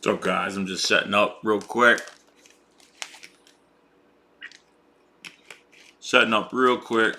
So guys, I'm just setting up real quick. Setting up real quick.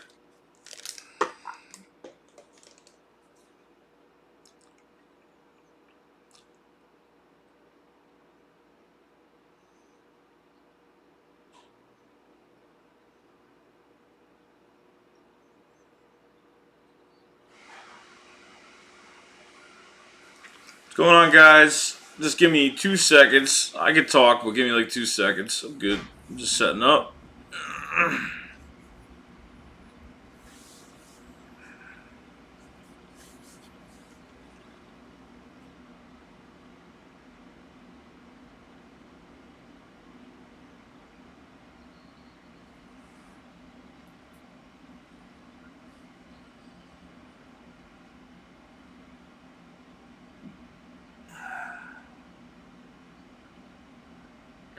What's going on, guys? Just give me 2 seconds. I can talk, but give me like 2 seconds. I'm good. I'm just setting up.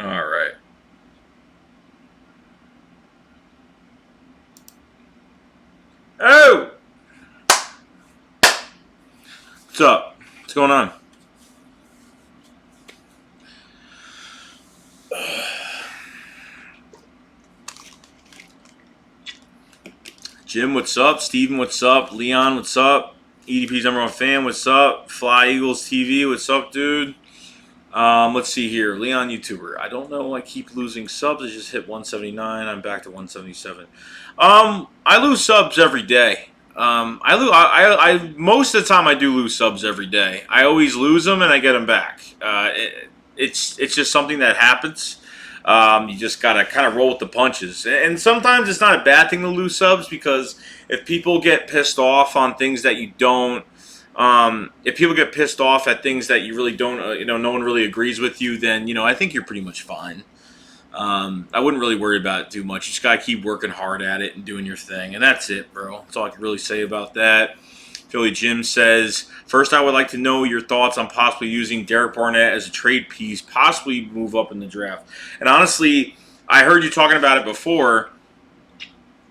All right. Oh! What's up? What's going on? Jim, what's up? Steven, what's up? Leon, what's up? EDP's #1 fan, what's up? Fly Eagles TV, what's up, dude? Let's see here. Leon YouTuber. I don't know. I keep losing subs. I just hit 179. I'm back to 177. I lose subs every day. I most of the time I do lose subs every day. I always lose them and I get them back. It's just something that happens. You just gotta kind of roll with the punches. And sometimes it's not a bad thing to lose subs because if people get pissed off on things that you don't. If people get pissed off at things that you really don't, no one really agrees with you, then, I think you're pretty much fine. I wouldn't really worry about it too much. You just got to keep working hard at it and doing your thing. And that's it, bro. That's all I can really say about that. Philly Jim says, first, I would like to know your thoughts on possibly using Derek Barnett as a trade piece, possibly move up in the draft. And honestly, I heard you talking about it before.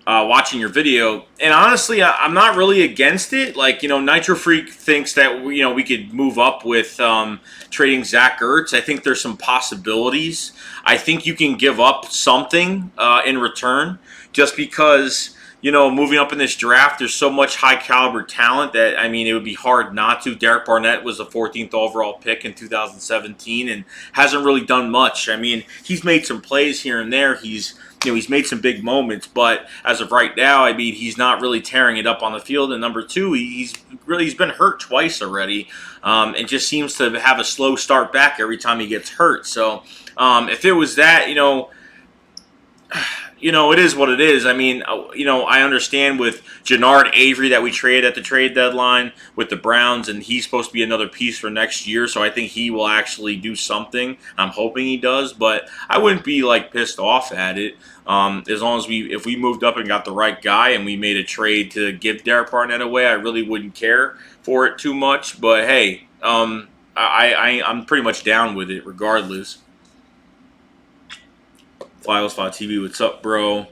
Watching your video, and honestly, I'm not really against it. Like, Nitro Freak thinks that we could move up with trading Zach Ertz. I think there's some possibilities. I think you can give up something in return, just because moving up in this draft, there's so much high caliber talent that it would be hard not to. Derek Barnett was the 14th overall pick in 2017 and hasn't really done much. He's made some plays here and there. He's made some big moments, but as of right now, he's not really tearing it up on the field. And number two, he's been hurt twice already, and just seems to have a slow start back every time he gets hurt. So, if it was that, it is what it is. I understand with Jannard Avery that we traded at the trade deadline with the Browns, and he's supposed to be another piece for next year, so I think he will actually do something. I'm hoping he does, but I wouldn't be, pissed off at it. As long as if we moved up and got the right guy and we made a trade to give Derek Barnett away, I really wouldn't care for it too much. But, hey, I'm pretty much down with it regardless. Files File TV, what's up, bro?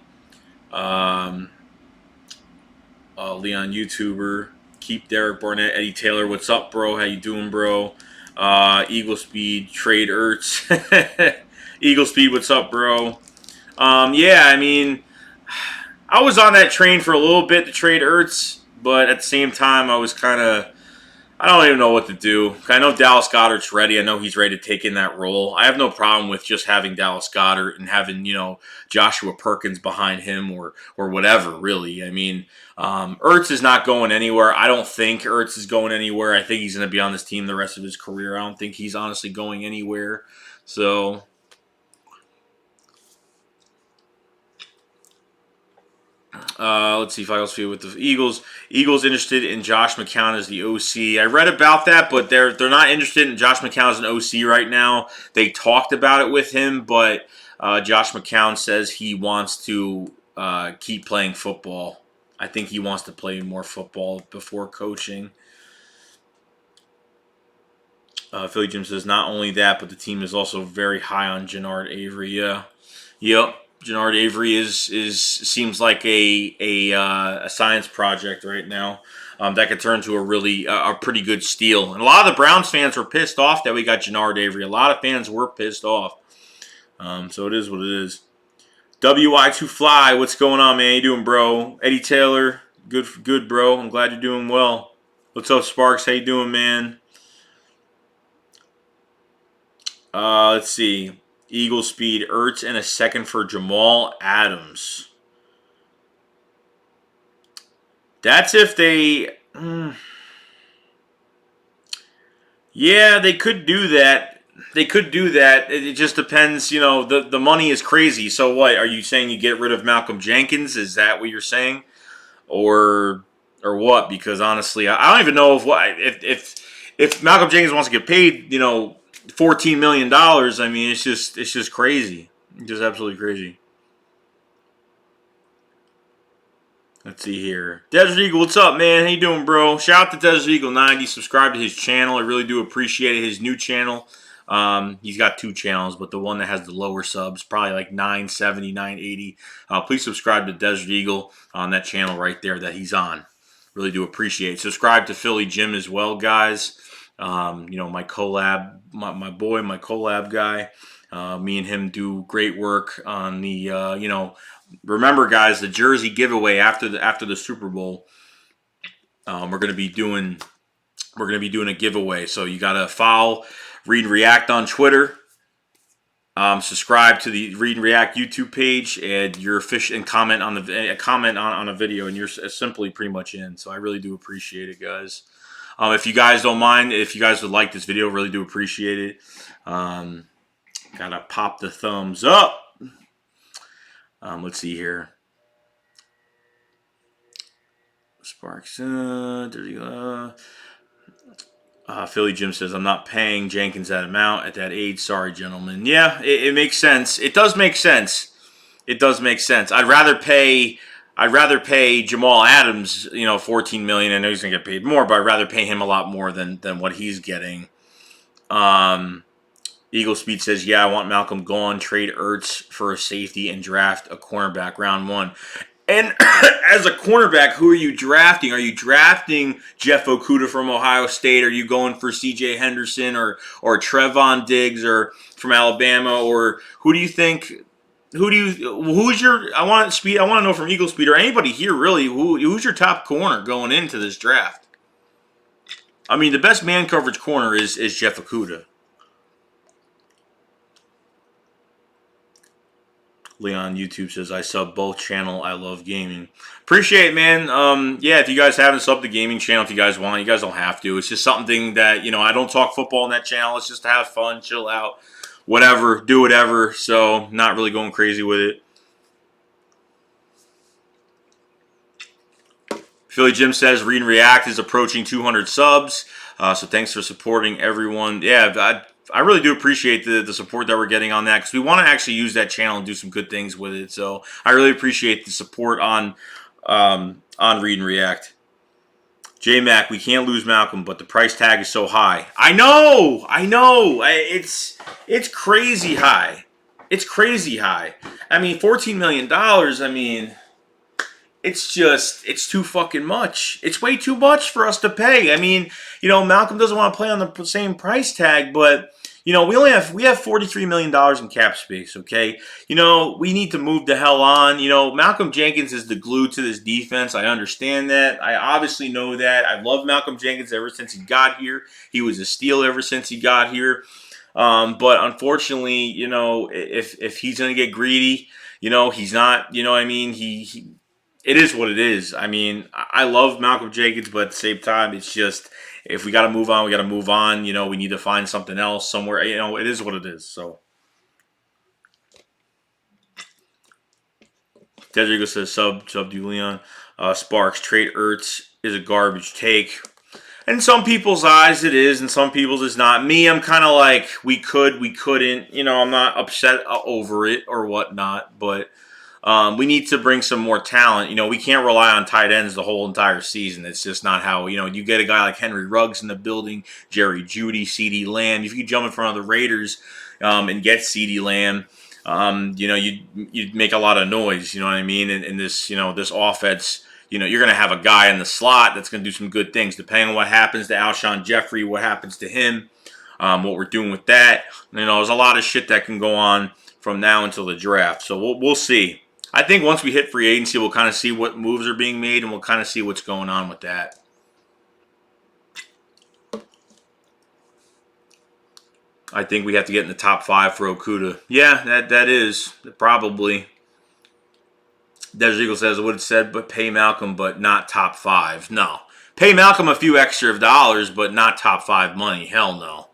Leon YouTuber, keep Derek Barnett, Eddie Taylor, what's up, bro? How you doing, bro? Eagle Speed, trade Ertz. Eagle Speed, what's up, bro? I was on that train for a little bit to trade Ertz, but at the same time, I was kind of, I don't even know what to do. I know Dallas Goedert's ready. I know he's ready to take in that role. I have no problem with just having Dallas Goedert and having, Joshua Perkins behind him or whatever, really. Ertz is not going anywhere. I don't think Ertz is going anywhere. I think he's going to be on this team the rest of his career. I don't think he's honestly going anywhere. So, let's see if I else feel with the Eagles. Eagles interested in Josh McCown as the OC. I read about that, but they're not interested in Josh McCown as an OC right now. They talked about it with him, but Josh McCown says he wants to keep playing football. I think he wants to play more football before coaching. Philly Jim says not only that, but the team is also very high on Jannard Avery. Yeah. Yep. Jannard Avery seems like a science project right now. That could turn to a pretty good steal. And a lot of the Browns fans were pissed off that we got Jannard Avery. A lot of fans were pissed off. So it is what it is. WI2Fly, what's going on, man? How you doing, bro? Eddie Taylor, good, bro. I'm glad you're doing well. What's up, Sparks? How you doing, man? Let's see. Eagle speed, Ertz, and a second for Jamal Adams. That's if they... Yeah, they could do that. They could do that. It just depends. The money is crazy. So what? Are you saying you get rid of Malcolm Jenkins? Is that what you're saying? Or what? Because honestly, I don't even know if Malcolm Jenkins wants to get paid, $14 million. I mean, it's just crazy. It's just absolutely crazy. Let's see here. Desert Eagle, what's up, man? How you doing, bro? Shout out to Desert Eagle 90. Subscribe to his channel. I really do appreciate it. His new channel. He's got 2 channels, but the one that has the lower subs, probably like 970, 980. Please subscribe to Desert Eagle on that channel right there that he's on. Really do appreciate it. Subscribe to Philly Jim as well, guys. My collab, my boy, my collab guy. Me and him do great work on the, remember, guys, the jersey giveaway after the Super Bowl. We're gonna be doing a giveaway. So you gotta follow Read and React on Twitter. Subscribe to the Read and React YouTube page, and comment on a video, and you're simply pretty much in. So I really do appreciate it, guys. If you guys don't mind, if you guys would like this video, really do appreciate it. Gotta pop the thumbs up. Let's see here. Sparks. There you go. Philly Jim says, I'm not paying Jenkins that amount at that age. Sorry, gentlemen. Yeah, it makes sense. It does make sense. It does make sense. I'd rather pay Jamal Adams, $14 million. I know he's gonna get paid more, but I'd rather pay him a lot more than what he's getting. Eagle Speed says, yeah, I want Malcolm gone. Trade Ertz for a safety and draft a cornerback round 1. And as a cornerback, who are you drafting? Are you drafting Jeff Okudah from Ohio State? Are you going for C.J. Henderson or Trevon Diggs or from Alabama? Or who do you think? Who's your? I want to know from Eagle Speed or anybody here really. Who's your top corner going into this draft? I mean, the best man coverage corner is Jeff Okudah. Leon YouTube says, I sub both channel. I love gaming. Appreciate it, man. Yeah, if you guys haven't subbed the gaming channel, if you guys want, you guys don't have to. It's just something that, I don't talk football on that channel. It's just to have fun, chill out, whatever, do whatever. So, not really going crazy with it. Philly Jim says, Read and React is approaching 200 subs. So, thanks for supporting everyone. Yeah, I really do appreciate the support that we're getting on that because we want to actually use that channel and do some good things with it. So I really appreciate the support on Read and React. J-Mac, we can't lose Malcolm, but the price tag is so high. I know. It's crazy high. It's crazy high. I mean, $14 million, I mean, it's too fucking much. It's way too much for us to pay. I mean, Malcolm doesn't want to play on the same price tag, but we have $43 million in cap space, okay? We need to move the hell on. Malcolm Jenkins is the glue to this defense. I understand that. I obviously know that. I love Malcolm Jenkins ever since he got here. He was a steal ever since he got here. But unfortunately, if he's going to get greedy, he's not, I mean, it is what it is. I mean, I love Malcolm Jenkins, but at the same time, it's just, if we got to move on, we got to move on. We need to find something else somewhere. It is what it is. So, Desert Eagle says, sub to Leon. Sparks, trade Ertz is a garbage take. In some people's eyes, it is. In some people's, it's not. Me, I'm kind of like, we couldn't. I'm not upset over it or whatnot, but we need to bring some more talent. We can't rely on tight ends the whole entire season. It's just not how, you get a guy like Henry Ruggs in the building, Jerry Jeudy, CeeDee Lamb. If you could jump in front of the Raiders and get CeeDee Lamb, you'd make a lot of noise. You know what I mean? In this, this offense, you're going to have a guy in the slot that's going to do some good things. Depending on what happens to Alshon Jeffrey, what happens to him, what we're doing with that. There's a lot of shit that can go on from now until the draft. So we'll see. I think once we hit free agency, we'll kind of see what moves are being made, and we'll kind of see what's going on with that. I think we have to get in the top 5 for Okuda. Yeah, that is probably. Desert Eagle says, I would have said, but pay Malcolm, but not top 5. No. Pay Malcolm a few extra dollars, but not top 5 money. Hell no.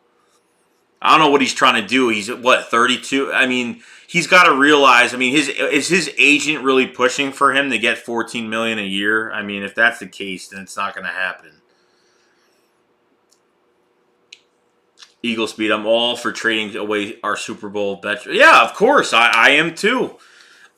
I don't know what he's trying to do. He's, 32? I mean, he's got to realize, is his agent really pushing for him to get $14 million a year? I mean, if that's the case, then it's not going to happen. Eagle Speed, I'm all for trading away our Super Bowl bet. Yeah, of course. I am too.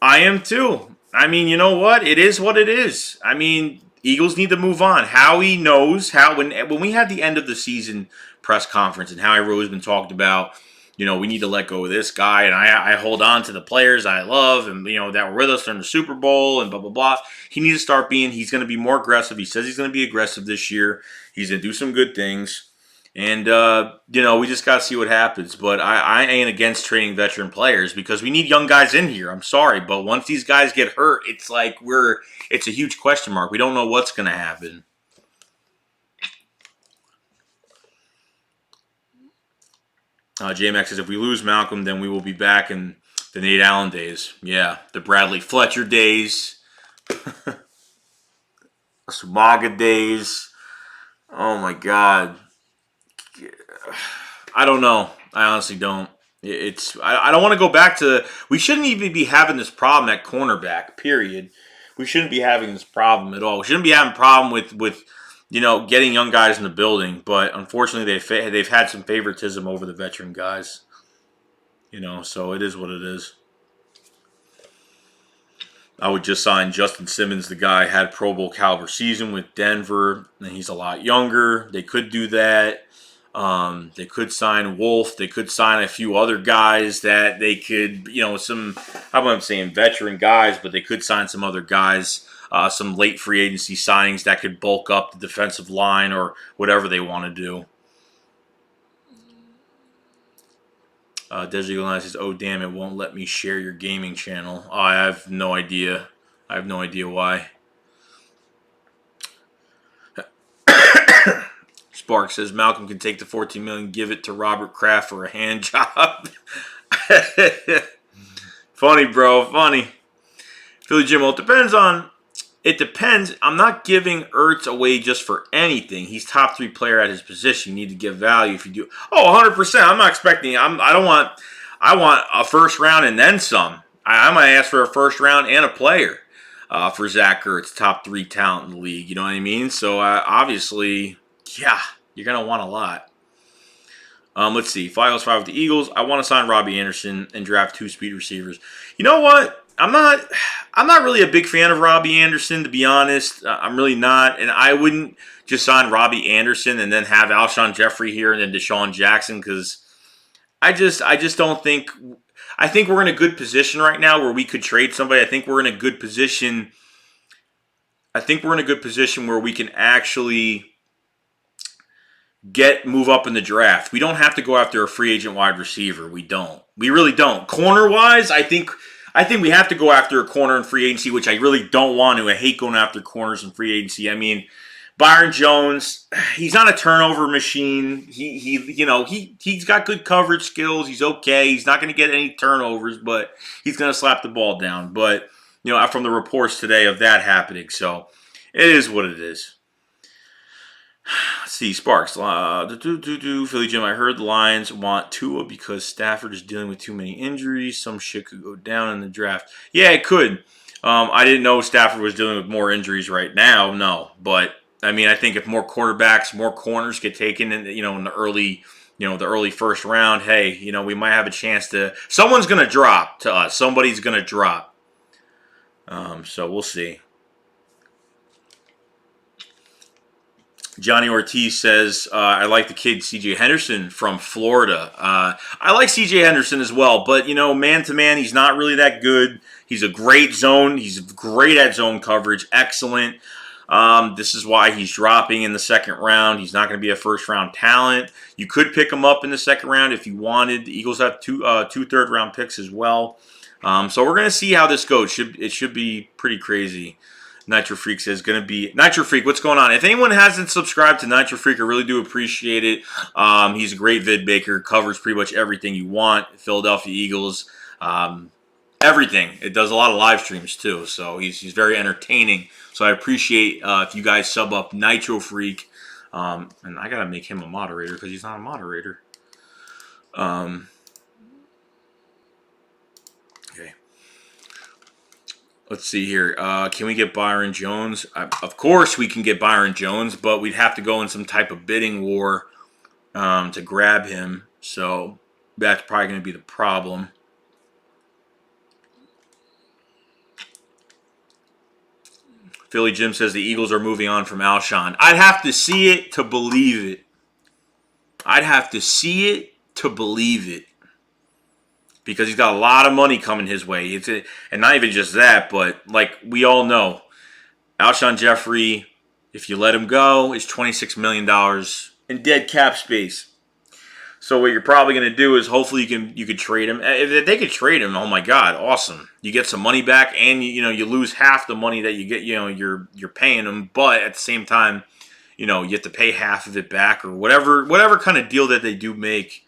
I am too. I mean, you know what? It is what it is. I mean, Eagles need to move on. Howie knows how when we had the end of the season press conference and Howie Roseman talked about, we need to let go of this guy, and I hold on to the players I love and that were with us during the Super Bowl and blah blah blah. He needs to start he's going to be more aggressive. He says he's going to be aggressive this year. He's going to do some good things. And, we just got to see what happens. But I ain't against trading veteran players because we need young guys in here. I'm sorry. But once these guys get hurt, it's like it's a huge question mark. We don't know what's going to happen. JMX says, if we lose Malcolm, then we will be back in the Nate Allen days. Yeah, the Bradley Fletcher days. Sumaga days. Oh, my God. I don't know. I honestly don't. I don't want to go back to. We shouldn't even be having this problem at cornerback. Period. We shouldn't be having this problem at all. We shouldn't be having a problem with getting young guys in the building. But unfortunately, they've had some favoritism over the veteran guys. So it is what it is. I would just sign Justin Simmons. The guy had Pro Bowl caliber season with Denver, and he's a lot younger. They could do that. They could sign Wolf. They could sign a few other guys that they could, some, how about I'm saying veteran guys, but they could sign some other guys, some late free agency signings that could bulk up the defensive line or whatever they want to do. Desert Eagle says, oh, damn, it won't let me share your gaming channel. Oh, I have no idea. I have no idea why. Spark says Malcolm can take the $14 million, give it to Robert Kraft for a hand job. Funny, bro. Funny. Philly Jim, well, it depends. I'm not giving Ertz away just for anything. He's top 3 player at his position. You need to give value if you do. Oh, 100%. I'm not expecting. I want a first round and then some. I might ask for a first round and a player for Zach Ertz, top 3 talent in the league. You know what I mean? So obviously, yeah, you're gonna want a lot. Let's see. 5-5 with the Eagles. I want to sign Robbie Anderson and draft 2 speed receivers. You know what? I'm not really a big fan of Robbie Anderson, to be honest. I'm really not, and I wouldn't just sign Robbie Anderson and then have Alshon Jeffrey here and then Deshaun Jackson because I just don't think. I think we're in a good position right now where we could trade somebody. I think we're in a good position. Where we can actually move up in the draft. We don't have to go after a free agent wide receiver. We don't. We really don't. Corner wise, I think we have to go after a corner in free agency, which I really don't want to. I hate going after corners in free agency. I mean, Byron Jones, he's not a turnover machine. He's got good coverage skills. He's okay. He's not going to get any turnovers, but he's going to slap the ball down. But from the reports today of that happening, so it is what it is. Let's see, Sparks. Philly Jim, I heard the Lions want Tua because Stafford is dealing with too many injuries. Some shit could go down in the draft. Yeah, it could. I didn't know Stafford was dealing with more injuries right now. No, but I mean, I think if more quarterbacks, more corners get taken in the early first round, hey, we might have a chance to. Someone's gonna drop to us. Somebody's gonna drop. So we'll see. Johnny Ortiz says, I like the kid C.J. Henderson from Florida. I like C.J. Henderson as well, but, man to man, he's not really that good. He's a great zone. He's great at zone coverage. Excellent. This is why he's dropping in the second round. He's not going to be a first-round talent. You could pick him up in the second round if you wanted. The Eagles have two third-round picks as well. So we're going to see how this goes. It should be pretty crazy. Nitro Freak says going to be Nitro Freak. What's going on? If anyone hasn't subscribed to Nitro Freak, I really do appreciate it. He's a great vid maker, covers pretty much everything you want. Philadelphia Eagles, everything. It does a lot of live streams too, so he's very entertaining. So I appreciate if you guys sub up Nitro Freak, and I gotta make him a moderator because he's not a moderator. Okay. Let's see here. Can we get Byron Jones? Of course we can get Byron Jones, but we'd have to go in some type of bidding war to grab him. So that's probably going to be the problem. Philly Jim says the Eagles are moving on from Alshon. I'd have to see it to believe it. I'd have to see it to believe it. Because he's got a lot of money coming his way. And not even just that, but like we all know, Alshon Jeffrey, if you let him go, is $26 million in dead cap space. So what you're probably going to do is hopefully you could trade him. If they could trade him, oh my God, awesome. You get some money back, and you lose half the money that you get. You're paying him, but at the same time, you have to pay half of it back or whatever kind of deal that they do make.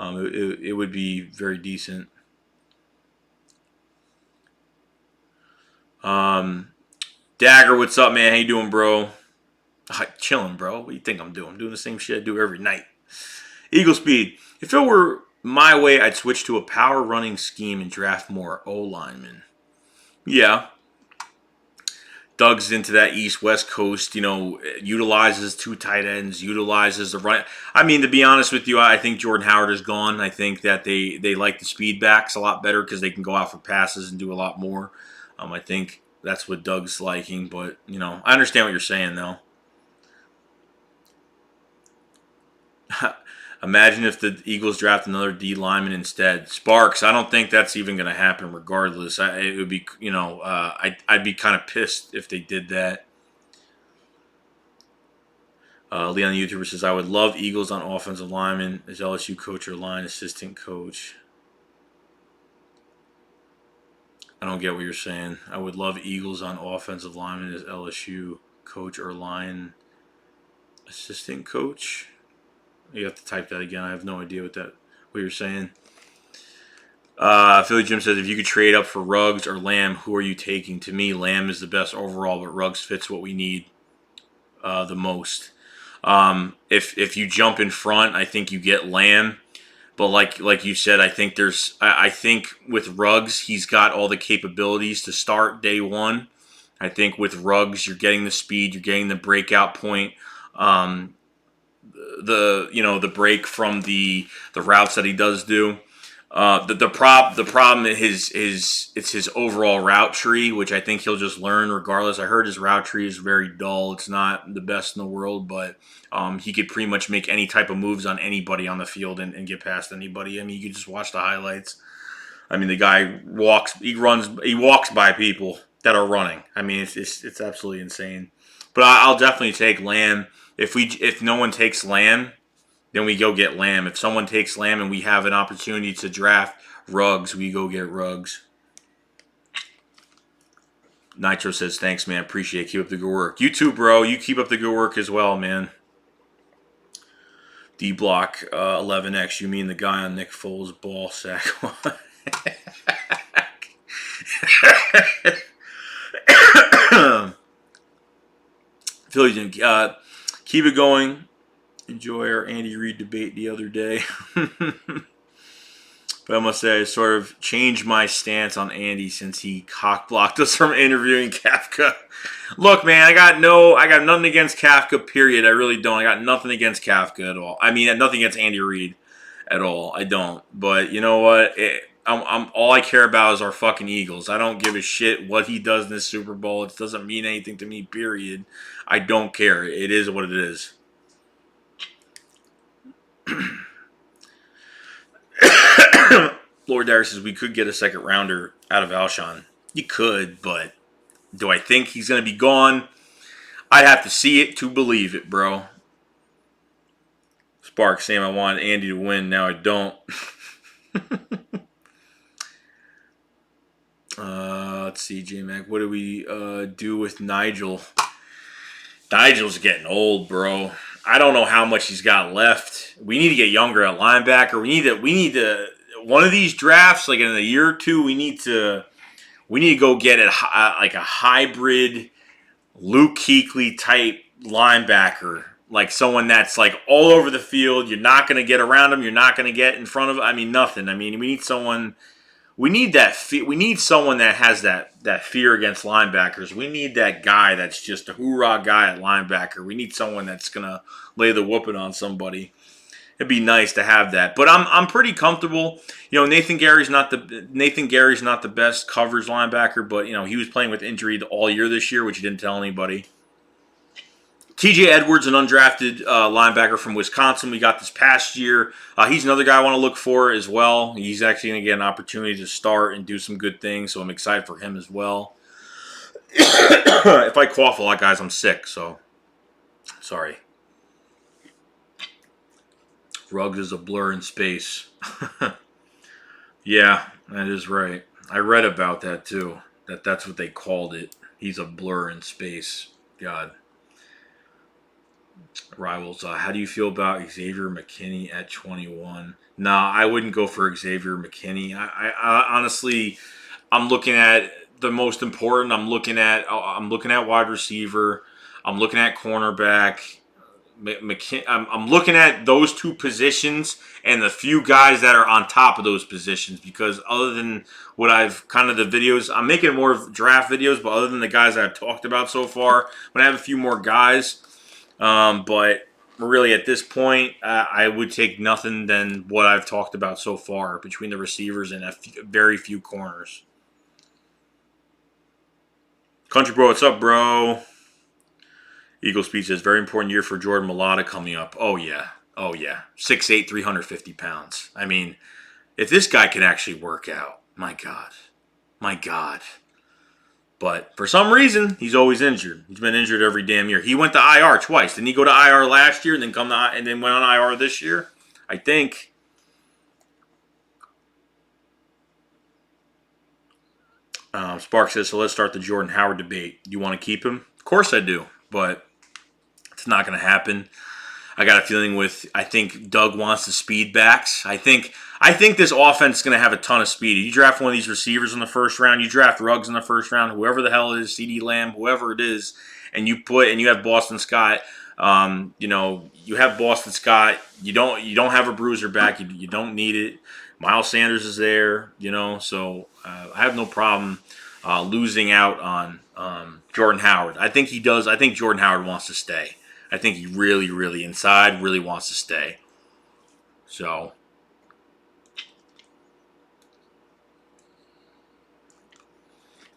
It would be very decent. Dagger, what's up, man? How you doing, bro? Chilling, bro. What do you think I'm doing? I'm doing the same shit I do every night. Eagle Speed. If it were my way, I'd switch to a power running scheme and draft more O-linemen. Yeah. Doug's into that East-West Coast, utilizes two tight ends, utilizes the run. I mean, to be honest with you, I think Jordan Howard is gone. I think that they like the speed backs a lot better because they can go out for passes and do a lot more. I think that's what Doug's liking, but, I understand what you're saying, though. Imagine if the Eagles draft another D lineman instead. Sparks, I don't think that's even going to happen regardless. It would be, I'd be kind of pissed if they did that. Leon the YouTuber says, I would love Eagles on offensive lineman as LSU coach or line assistant coach. I don't get what you're saying. I would love Eagles on offensive lineman as LSU coach or line assistant coach. You have to type that again. I have no idea what you're saying. Philly Jim says, if you could trade up for Ruggs or Lamb, who are you taking? To me, Lamb is the best overall, but Ruggs fits what we need the most. If you jump in front, I think you get Lamb. But like you said, I think with Ruggs, he's got all the capabilities to start day one. I think with Ruggs, you're getting the speed, you're getting the breakout point. The break from the routes that he does do. The problem is his overall route tree, which I think he'll just learn regardless. I heard his route tree is very dull. It's not the best in the world, but he could pretty much make any type of moves on anybody on the field and get past anybody. I mean, you could just watch the highlights. I mean, the guy walks by people that are running. I mean, it's absolutely insane. But I'll definitely take Lamb. If no one takes Lamb, then we go get Lamb. If someone takes Lamb and we have an opportunity to draft Ruggs, we go get Ruggs. Nitro says, thanks, man. Appreciate it. Keep up the good work. You too, bro. You keep up the good work as well, man. D-Block 11X. You mean the guy on Nick Foles' ball sack? Philly, keep it going. Enjoy our Andy Reid debate the other day. But I must say, I sort of changed my stance on Andy since he cock-blocked us from interviewing Kafka. Look, man, I got nothing against Kafka, period. I really don't. I got nothing against Kafka at all. I mean, nothing against Andy Reid at all. I don't. But you know what? I'm all I care about is our fucking Eagles. I don't give a shit what he does in this Super Bowl. It doesn't mean anything to me, period. I don't care. It is what it is. Lord Darius says we could get a second rounder out of Alshon. You could, but do I think he's going to be gone? I'd have to see it to believe it, bro. Spark, Sam, I wanted Andy to win. Now I don't. Let's see, J-Mac. What do we do with Nigel? Nigel's getting old, bro. I don't know how much he's got left. We need to get younger at linebacker. We need to one of these drafts, like in a year or two, we need to go get like a hybrid Luke Kuechly type linebacker, like someone that's like all over the field. You're not going to get around him. You're not going to get in front of him. I mean, nothing. I mean, we need someone. We need that. We need someone that has that fear against linebackers. We need that guy that's just a hoorah guy at linebacker. We need someone that's gonna lay the whooping on somebody. It'd be nice to have that. But I'm pretty comfortable. You know, Nathan Gary's not the best coverage linebacker, but you know he was playing with injury all year this year, which he didn't tell anybody. TJ Edwards, an undrafted linebacker from Wisconsin, we got this past year. He's another guy I want to look for as well. He's actually going to get an opportunity to start and do some good things, so I'm excited for him as well. If I cough a lot, guys, I'm sick, so sorry. Ruggs is a blur in space. Yeah, that is right. I read about that too. That's what they called it. He's a blur in space. God. Rivals. How do you feel about Xavier McKinney at 21? Nah, I wouldn't go for Xavier McKinney. I honestly, I'm looking at the most important. I'm looking at wide receiver. I'm looking at cornerback. I'm looking at those two positions and the few guys that are on top of those positions, because other than what I've kind of the videos, I'm making more draft videos, but other than the guys that I've talked about so far, I'm gonna have a few more guys. But really at this point, I would take nothing than what I've talked about so far between the receivers and very few corners. Country Bro, what's up, bro? Eagle Speed says, very important year for Jordan Mailata coming up. Oh, yeah. 6'8", 350 pounds. I mean, if this guy can actually work out, my God. But for some reason, he's always injured. He's been injured every damn year. He went to IR twice. Didn't he go to IR last year and then went on IR this year? I think. Spark says, so let's start the Jordan Howard debate. You want to keep him? Of course I do, but it's not going to happen. I got a feeling I think Doug wants the speed backs. I think this offense is going to have a ton of speed. You draft one of these receivers in the first round, you draft Ruggs in the first round, whoever the hell it is, CeeDee Lamb, whoever it is, and you have Boston Scott. You have Boston Scott. You don't have a bruiser back. You don't need it. Miles Sanders is there. So I have no problem losing out on Jordan Howard. I think he does. I think Jordan Howard wants to stay. I think he really, really inside really wants to stay. So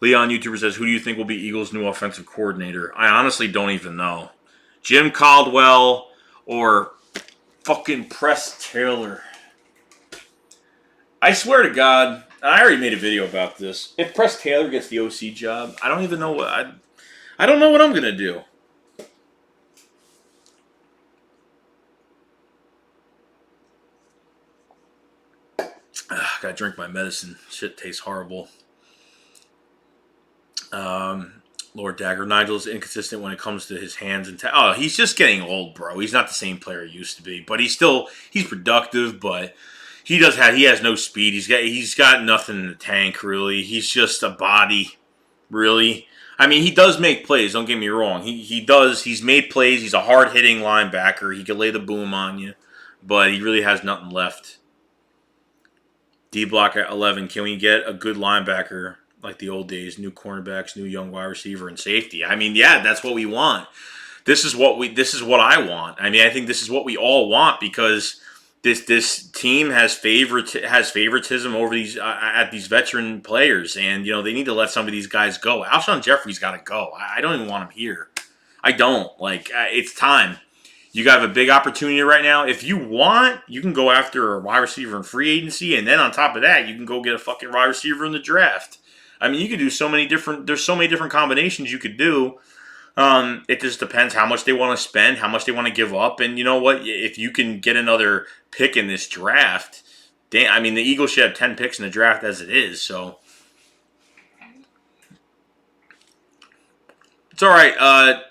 Leon YouTuber says, who do you think will be Eagles' new offensive coordinator? I honestly don't even know. Jim Caldwell or fucking Press Taylor. I swear to God, I already made a video about this. If Press Taylor gets the OC job, I don't even know what I don't know what I'm gonna do. Gotta drink my medicine. Shit tastes horrible. Lord Dagger. Nigel's inconsistent when it comes to his hands and he's just getting old, bro. He's not the same player he used to be, but he's productive, but he has no speed. He's got nothing in the tank, really. He's just a body, really. I mean, he does make plays, don't get me wrong. He does. He's made plays. He's a hard-hitting linebacker. He can lay the boom on you, but he really has nothing left. D-block at 11. Can we get a good linebacker like the old days? New cornerbacks, new young wide receiver, and safety. I mean, yeah, that's what we want. This is what I want. I mean, I think this is what we all want because this team has favoritism over these at these veteran players, and they need to let some of these guys go. Alshon Jeffrey's got to go. I don't even want him here. I don't like. It's time. You got a big opportunity right now. If you want, you can go after a wide receiver in free agency, and then on top of that, you can go get a fucking wide receiver in the draft. I mean, you could do so many different. There's so many different combinations you could do. It just depends how much they want to spend, how much they want to give up, and you know what? If you can get another pick in this draft, damn, I mean, the Eagles should have 10 picks in the draft as it is. So it's all right.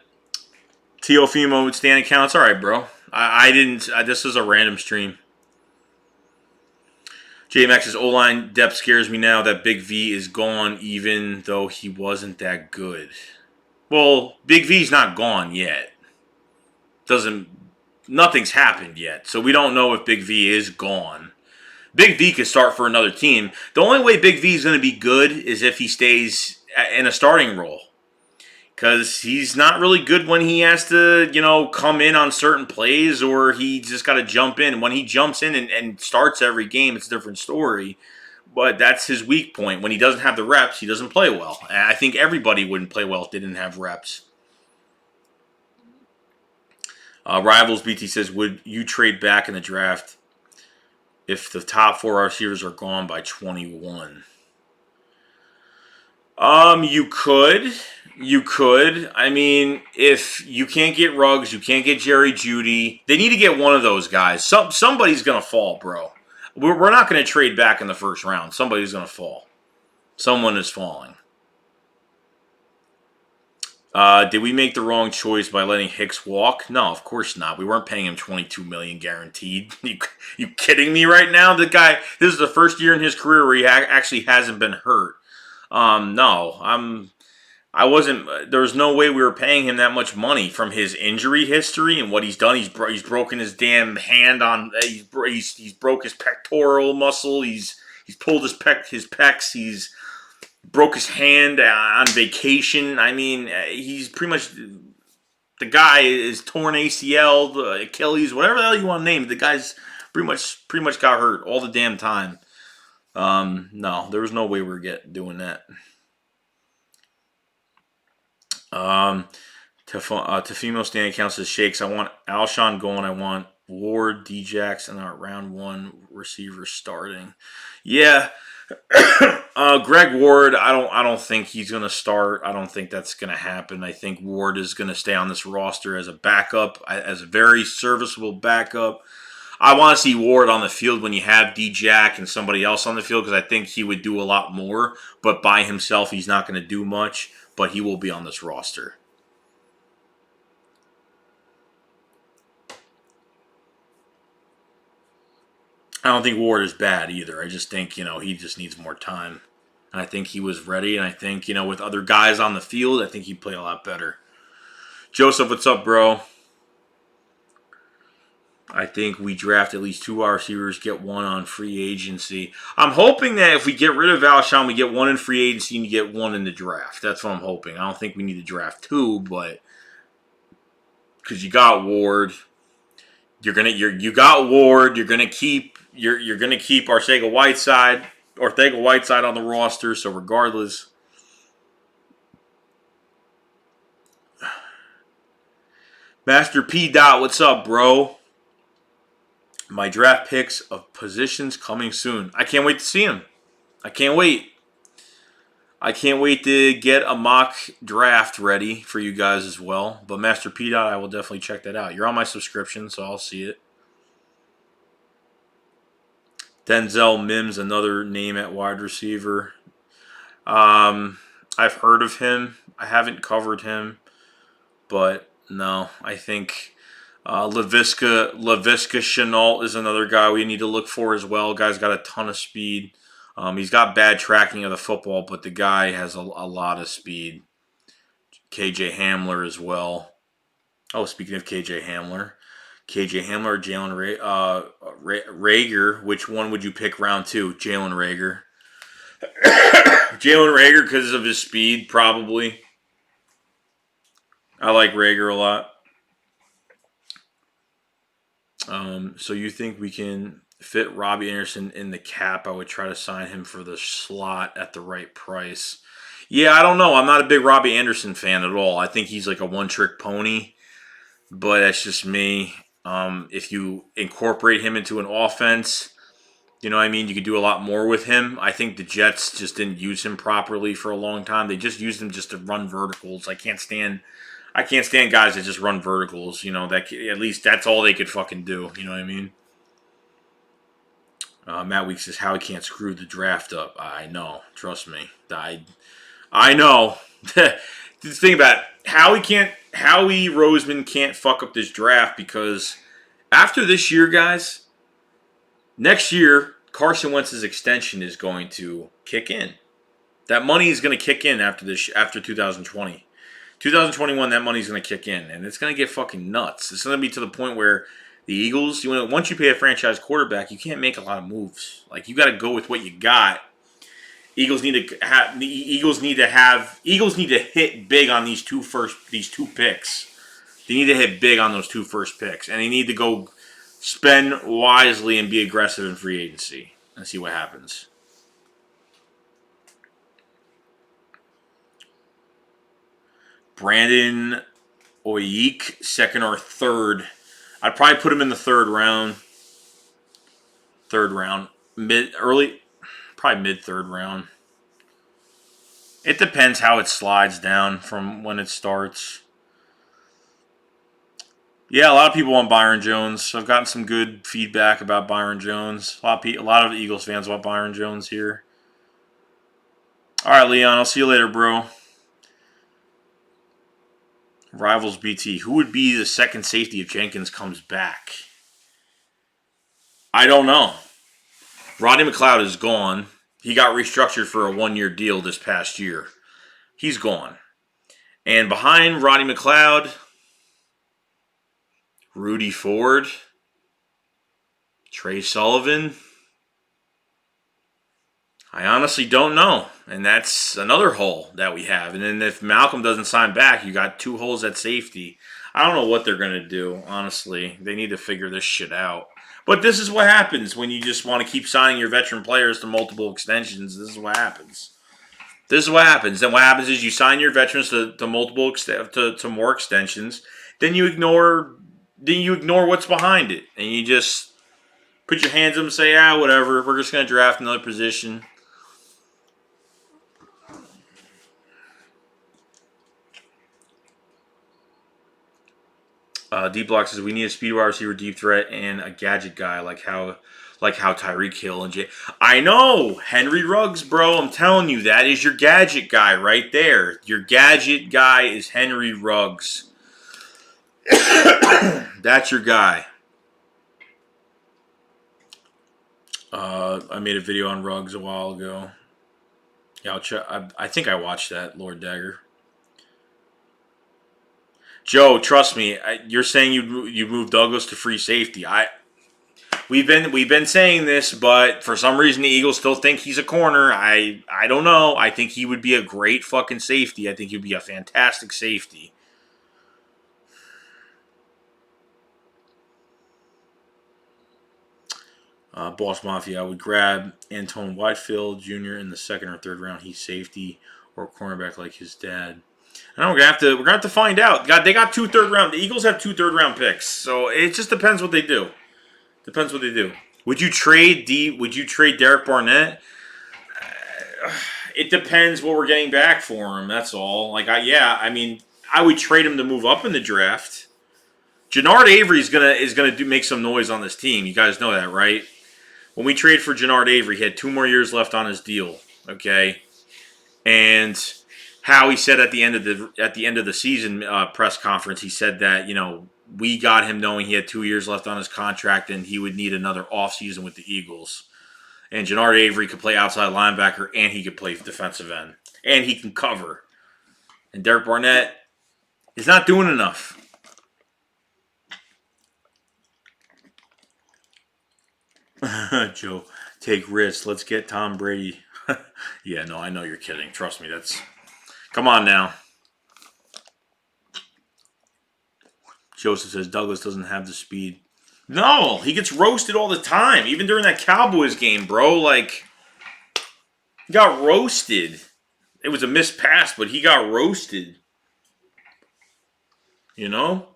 Teofimo with stand accounts. All right, bro. I didn't. This is a random stream. JMX's O-line depth scares me now that Big V is gone, even though he wasn't that good. Well, Big V's not gone yet. Nothing's happened yet, so we don't know if Big V is gone. Big V could start for another team. The only way Big V is going to be good is if he stays in a starting role. Because he's not really good when he has to, come in on certain plays or he just got to jump in. When he jumps in and starts every game, it's a different story. But that's his weak point. When he doesn't have the reps, he doesn't play well. And I think everybody wouldn't play well if they didn't have reps. Rivals BT says, would you trade back in the draft if the top 4 receivers are gone by 21? You could. You could. I mean, if you can't get Ruggs, you can't get Jerry Jeudy. They need to get one of those guys. Somebody's going to fall, bro. We're not going to trade back in the first round. Somebody's going to fall. Someone is falling. Did we make the wrong choice by letting Hicks walk? No, of course not. We weren't paying him $22 million guaranteed. You kidding me right now? The guy, this is the first year in his career where he actually hasn't been hurt. No, I wasn't. There was no way we were paying him that much money from his injury history and what he's done. He's broken his damn hand on. He's broke his pectoral muscle. He's pulled his pecs. He's broke his hand on vacation. I mean, he's pretty much the guy is torn ACL, the Achilles, whatever the hell you want to name it. The guy's pretty much got hurt all the damn time. No, there was no way we were doing that. Tefimo standing counts as shakes. I want Alshon going. I want Ward, Djax, and our round 1 receiver starting. Yeah. Greg Ward, I don't think he's going to start. I don't think that's going to happen. I think Ward is going to stay on this roster as a backup, as a very serviceable backup. I want to see Ward on the field when you have Djax and somebody else on the field because I think he would do a lot more. But by himself, he's not going to do much. But he will be on this roster. I don't think Ward is bad either. I just think, he just needs more time. And I think he was ready. And I think, with other guys on the field, I think he'd play a lot better. Joseph, what's up, bro? I think we draft at least 2 wide receivers, get 1 on free agency. I'm hoping that if we get rid of Alshon, we get 1 in free agency and you get 1 in the draft. That's what I'm hoping. I don't think we need to draft 2, but because you got Ward, you got Ward. You're gonna keep Ortega Whiteside on the roster. So regardless. Master P. Dot, what's up, bro? My draft picks of positions coming soon. I can't wait to see them. I can't wait. I can't wait to get a mock draft ready for you guys as well. But Master P. Dot, I will definitely check that out. You're on my subscription, so I'll see it. Denzel Mims, another name at wide receiver. I've heard of him. I haven't covered him. But no, I think Laviska Shenault is another guy we need to look for as well. Guy's got a ton of speed. He's got bad tracking of the football, but the guy has a lot of speed. KJ Hamler as well. Oh, speaking of KJ Hamler or Jalen Rager. Which one would you pick round 2? Jalen Rager. Jalen Rager because of his speed, probably. I like Rager a lot. So you think we can fit Robbie Anderson in the cap? I would try to sign him for the slot at the right price. Yeah, I don't know. I'm not a big Robbie Anderson fan at all. I think he's like a one-trick pony, but that's just me. If you incorporate him into an offense, you know what I mean? You could do a lot more with him. I think the Jets just didn't use him properly for a long time. They just used him just to run verticals. I can't stand guys that just run verticals. You know, that at least that's all they could fucking do. You know what I mean? Matt Weeks says Howie can't screw the draft up. I know, trust me. I know. The thing about it, Howie Roseman can't fuck up this draft because after this year, guys, next year Carson Wentz's extension is going to kick in. That money is going to kick in after 2020. 2021, that money's going to kick in, and it's going to get fucking nuts. It's going to be to the point where the Eagles, once you pay a franchise quarterback, you can't make a lot of moves. Like, you got to go with what you got. Eagles need to hit big on these two picks. They need to hit big on those two first picks, and they need to go spend wisely and be aggressive in free agency and see what happens. Brandon Oyik, second or third. I'd probably put him in the third round. Probably mid third round. It depends how it slides down from when it starts. Yeah, a lot of people want Byron Jones. I've gotten some good feedback about Byron Jones. A lot of Eagles fans want Byron Jones here. All right, Leon, I'll see you later, bro. Rivals BT. Who would be the second safety if Jenkins comes back? I don't know. Rodney McLeod is gone. He got restructured for a one-year deal this past year. He's gone. And behind Rodney McLeod, Rudy Ford, Trey Sullivan. I honestly don't know. And that's another hole that we have. And then if Malcolm doesn't sign back, you got two holes at safety. I don't know what they're going to do, honestly. They need to figure this shit out. But this is what happens when you just want to keep signing your veteran players to multiple extensions. This is what happens. Then what happens is you sign your veterans to multiple to more extensions. Then you ignore what's behind it, and you just put your hands up and say, whatever. We're just going to draft another position. Deep Block says we need a speed wide receiver, deep threat, and a gadget guy like how Tyreek Hill and Jay. I know Henry Ruggs, bro. I'm telling you, that is your gadget guy right there. Your gadget guy is Henry Ruggs. That's your guy. I made a video on Ruggs a while ago. Yeah, I'll check. I think I watched that, Lord Dagger. Joe, trust me. You're saying you moved Douglas to free safety. We've been saying this, but for some reason the Eagles still think he's a corner. I don't know. I think he would be a great fucking safety. I think he'd be a fantastic safety. Boss Mafia, I would grab Antone Whitefield Jr. in the second or third round. He's safety or cornerback like his dad. And we're gonna have to find out. They got 2 third round. The Eagles have 2 third round picks, so it just depends what they do. Would you trade Derek Barnett? It depends what we're getting back for him. That's all. I would trade him to move up in the draft. Jannard Avery is gonna make some noise on this team. You guys know that, right? When we trade for Jannard Avery, he had 2 more years left on his deal. Okay, and how he said at the end of the season press conference, he said that we got him knowing he had 2 years left on his contract and he would need another offseason with the Eagles. And Jannard Avery could play outside linebacker and he could play defensive end and he can cover. And Derek Barnett is not doing enough. Joe, take risks. Let's get Tom Brady. Yeah, no, I know you're kidding. Trust me, come on now. Joseph says Douglas doesn't have the speed No, he gets roasted all the time. Even during that Cowboys game, bro. Like, he got roasted. It was a missed pass, but he got roasted. You know?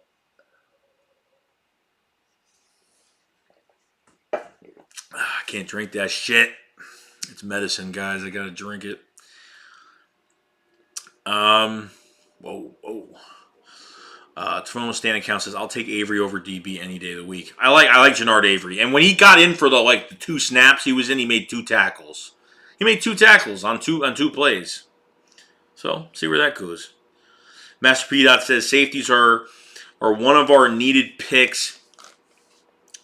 I can't drink that shit. It's medicine, guys. I gotta drink it. Whoa. Toronto Standing Count says, "I'll take Avery over DB any day of the week." I like Jannard Avery, and when he got in for the 2 snaps he was in, he made 2 tackles. He made 2 tackles on two plays. So see where that goes. Master P. Dot says safeties are one of our needed picks.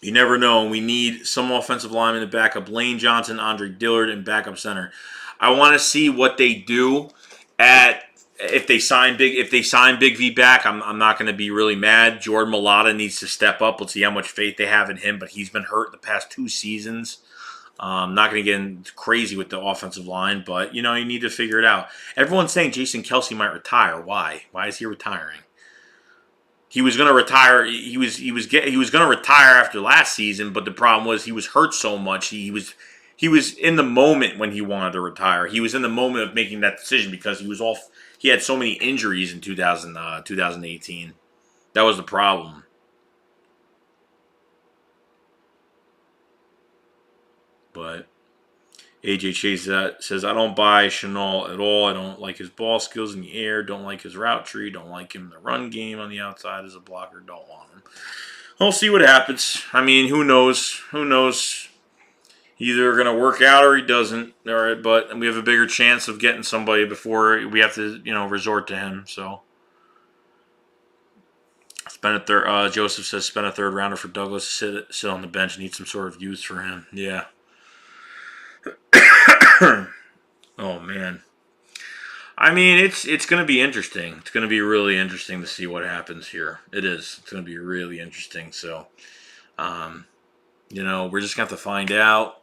You never know. We need some offensive linemen to back up Lane Johnson, Andre Dillard, and backup center. I want to see what they do at if they sign Big V back. I'm not going to be really mad. Jordan Mailata needs to step up. Let's see how much faith they have in him. But he's been hurt the past 2 seasons. I'm not going to get crazy with the offensive line, but you need to figure it out. Everyone's saying Jason Kelce might retire. Why? Why is he retiring? He was going to retire. He was going to retire after last season, but the problem was he was hurt so much. He was in the moment when he wanted to retire. He was in the moment of making that decision because he had so many injuries in 2018. That was the problem. But AJ Chase says, I don't buy Chanel at all. I don't like his ball skills in the air. Don't like his route tree. Don't like him in the run game on the outside as a blocker. Don't want him. We'll see what happens. I mean, who knows? Who knows? Either going to work out or he doesn't. All right, but we have a bigger chance of getting somebody before we have to, resort to him. So, Joseph says spend a third rounder for Douglas to sit on the bench and need some sort of use for him. Yeah. Oh man. I mean, it's going to be interesting. It's going to be really interesting to see what happens here. It is. It's going to be really interesting. So, we're just going to have to find out.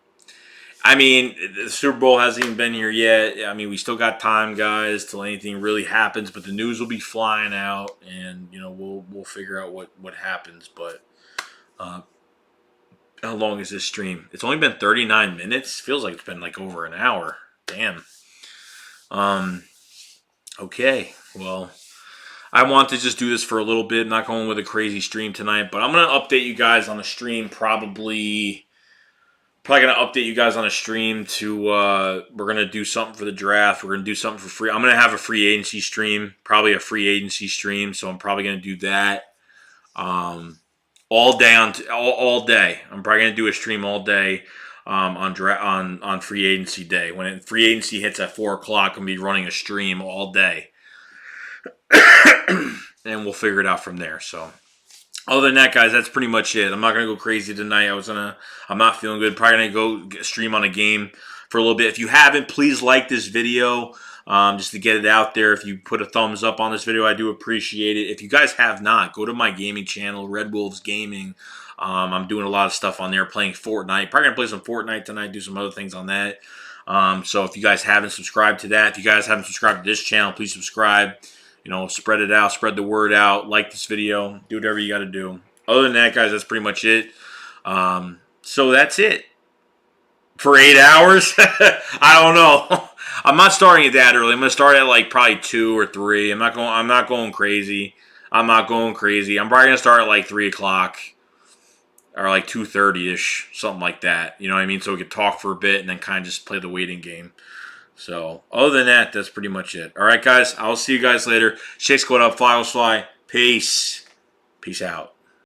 I mean, the Super Bowl hasn't even been here yet. I mean, we still got time, guys, till anything really happens. But the news will be flying out, and we'll figure out what happens. But how long is this stream? It's only been 39 minutes. Feels like it's been like over an hour. Damn. Okay, well, I want to just do this for a little bit. Not going with a crazy stream tonight, but I'm going to update you guys on the stream probably going to update you guys on a stream to, we're going to do something for the draft. We're going to do something for free. I'm going to have a free agency stream, probably a free agency stream, so I'm probably going to do that all day. All day. I'm probably going to do a stream all day. On free agency day. When free agency hits at 4 o'clock, I'm going to be running a stream all day. And we'll figure it out from there. So, other than that, guys, that's pretty much it. I'm not going to go crazy tonight. I'm not feeling good. Probably going to go stream on a game for a little bit. If you haven't, please like this video. Just to get it out there. If you put a thumbs up on this video, I do appreciate it. If you guys have not, go to my gaming channel, Red Wolves Gaming. I'm doing a lot of stuff on there, playing Fortnite. Probably going to play some Fortnite tonight, do some other things on that. So if you guys haven't subscribed to that, if you guys haven't subscribed to this channel, please subscribe. Spread it out, spread the word out, like this video, do whatever you got to do. Other than that, guys, that's pretty much it. So that's it. For 8 hours? I don't know. I'm not starting at that early. I'm going to start at probably 2 or 3. I'm not going crazy. I'm probably going to start at 3 o'clock. Or 2:30-ish, something like that. You know what I mean? So we could talk for a bit and then kind of just play the waiting game. So, other than that, that's pretty much it. All right, guys. I'll see you guys later. Shake Squad up. Fly. Peace. Peace out.